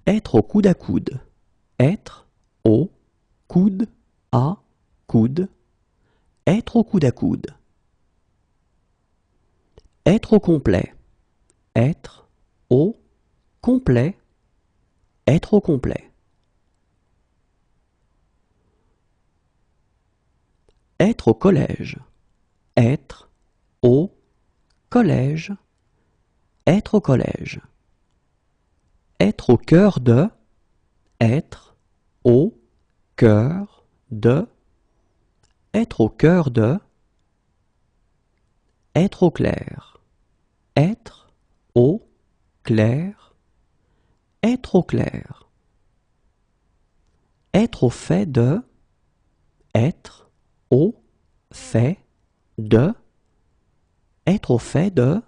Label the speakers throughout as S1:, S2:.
S1: Être au coude à coude. Être au coude à coude. Être au coude à coude. Être au complet. Être au complet. Être au complet. Être au collège. Être au collège. Être au collège. Être au cœur de. Être au cœur de. Être au cœur de. Être au clair. Être au clair. Être au clair. Être au fait de. Être au fait de. Être au fait de.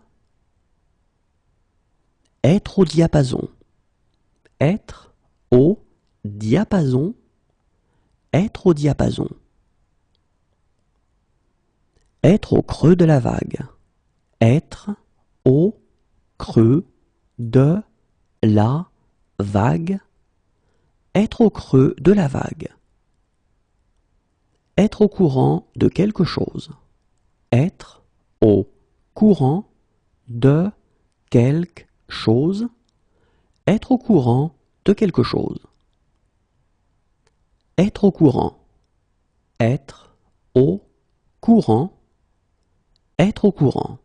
S1: Être au diapason. Être au diapason. Être au diapason. Être au creux de la vague. Être au creux de la vague. Être au creux de la vague. Être au courant de quelque chose. Être au courant de quelque chose. Être au courant de quelque chose. Être au courant. Être au courant. Être au courant.